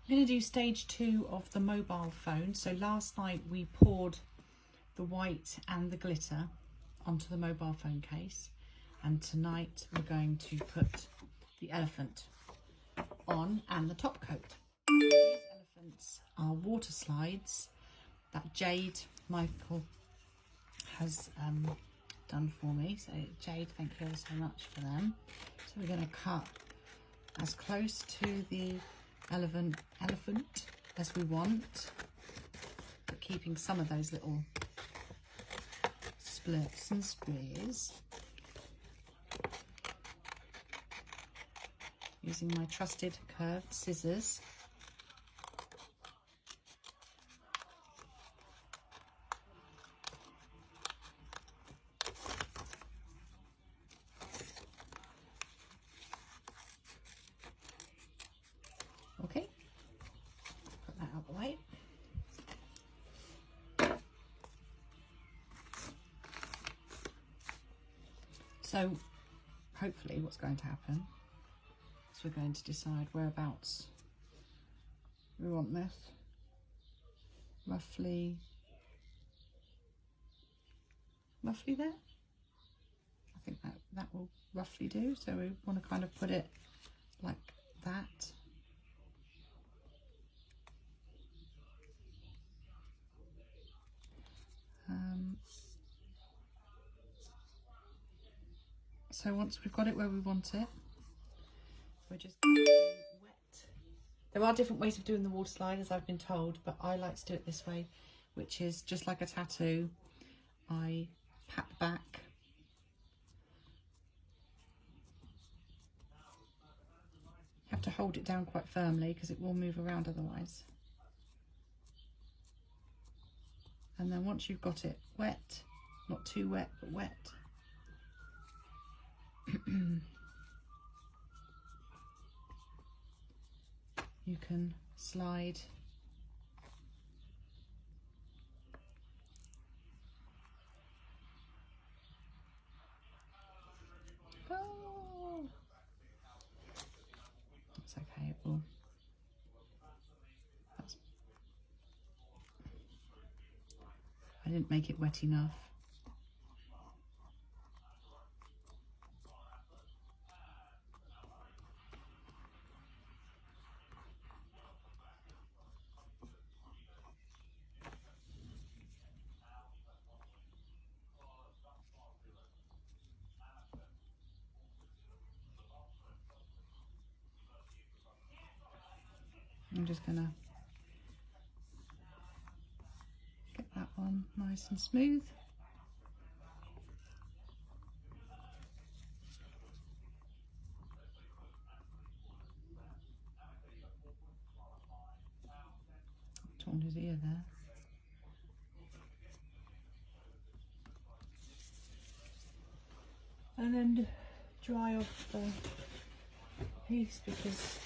I'm going to do stage 2 of the mobile phone. So last night we poured the white and the glitter onto the mobile phone case, and tonight we're going to put the elephant on and the top coat. These elephants are water slides that Jade Michael has done for me. So Jade, thank you so much for them. So we're going to cut as close to the elephant as we want, but keeping some of those little splits and squares. Using my trusted curved scissors. Okay, put that out of the way. So hopefully what's going to happen is we're going to decide whereabouts we want this. Roughly there. I think that will roughly do. So we want to kind of put it like that. So once we've got it where we want it, we're just going to wet. There are different ways of doing the water slide, as I've been told, but I like to do it this way, which is just like a tattoo. I pat the back, you have to hold it down quite firmly because it will move around otherwise. And then once you've got it wet, not too wet, but wet, you can slide It's okay, it will. I didn't make it wet enough. I'm just gonna get that one nice and smooth. Torn his ear there. And then dry off the piece, because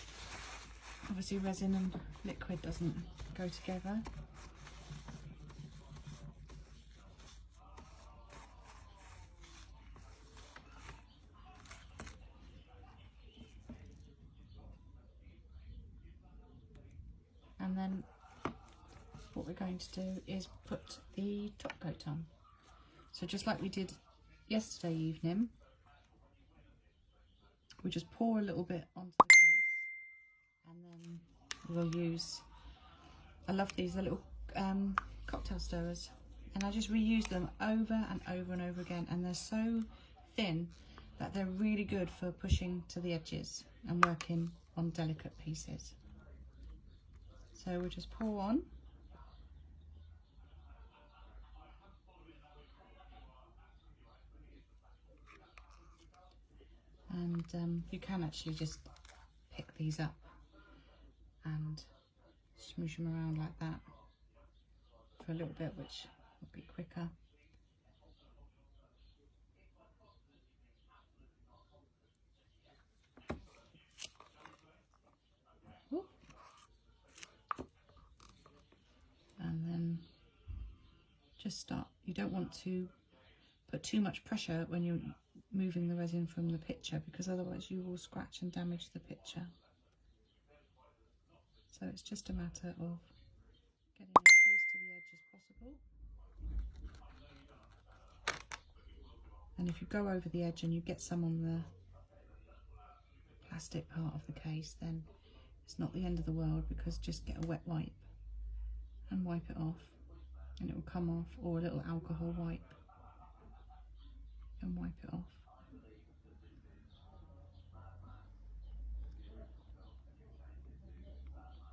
obviously resin and liquid doesn't go together. And then what we're going to do is put the top coat on. So just like we did yesterday evening, we just pour a little bit onto the case, and then we'll use, I love these, they're little cocktail stirrers, and I just reuse them over and over and over again, and they're so thin that they're really good for pushing to the edges and working on delicate pieces. So we'll just pour on. And you can actually just pick these up and smoosh them around like that for a little bit, which will be quicker. Ooh. And then just start. You don't want to put too much pressure when you're moving the resin from the picture, because otherwise you will scratch and damage the picture. So it's just a matter of getting as close to the edge as possible. And if you go over the edge and you get some on the plastic part of the case, then it's not the end of the world, because just get a wet wipe and wipe it off and it will come off, or a little alcohol wipe and wipe it off.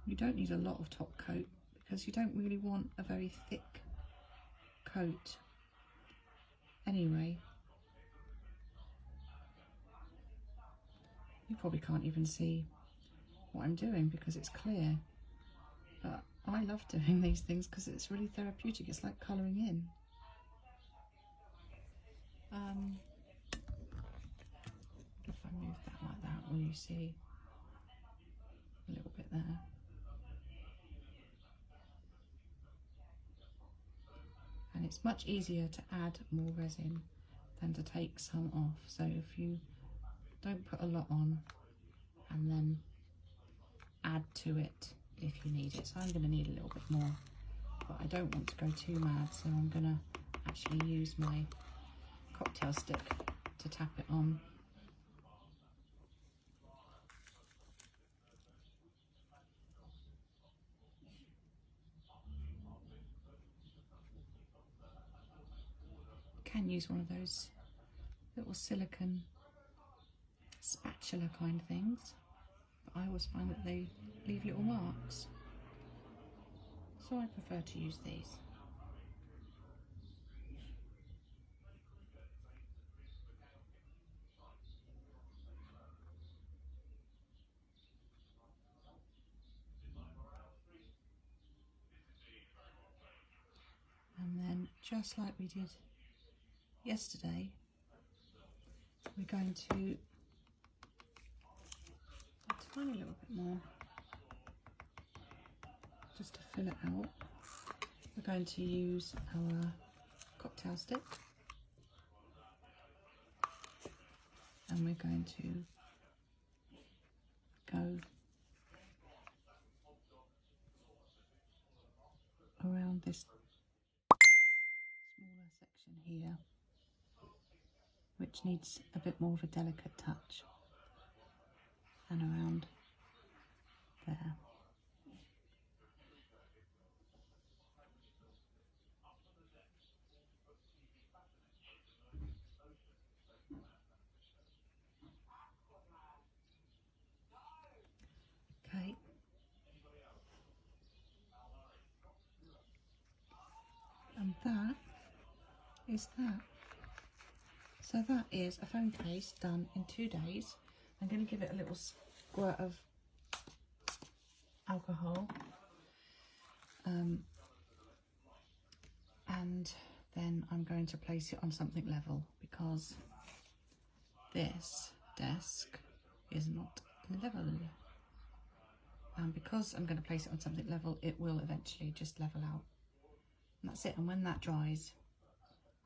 You don't need a lot of top coat because you don't really want a very thick coat anyway. You probably can't even see what I'm doing because it's clear, but I love doing these things because it's really therapeutic. It's like colouring in. If I move that like that, will you see a little bit there? And it's much easier to add more resin than to take some off. So if you don't put a lot on and then add to it if you need it. So I'm going to need a little bit more, but I don't want to go too mad, so I'm going to actually use my cocktail stick to tap it on. You can use one of those little silicone spatula kind of things, but I always find that they leave little marks, so I prefer to use these. And then, just like we did yesterday, we're going to a tiny little bit more just to fill it out. We're going to use our cocktail stick and we're going to go around this smaller section here, which needs a bit more of a delicate touch, and around there. Okay. And that is that. So that is a phone case done in 2 days. I'm going to give it a little squirt of alcohol, and then I'm going to place it on something level, because this desk is not level. And because I'm going to place it on something level, it will eventually just level out. And that's it. And when that dries,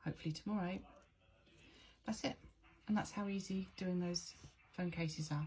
hopefully tomorrow, that's it. And that's how easy doing those phone cases are.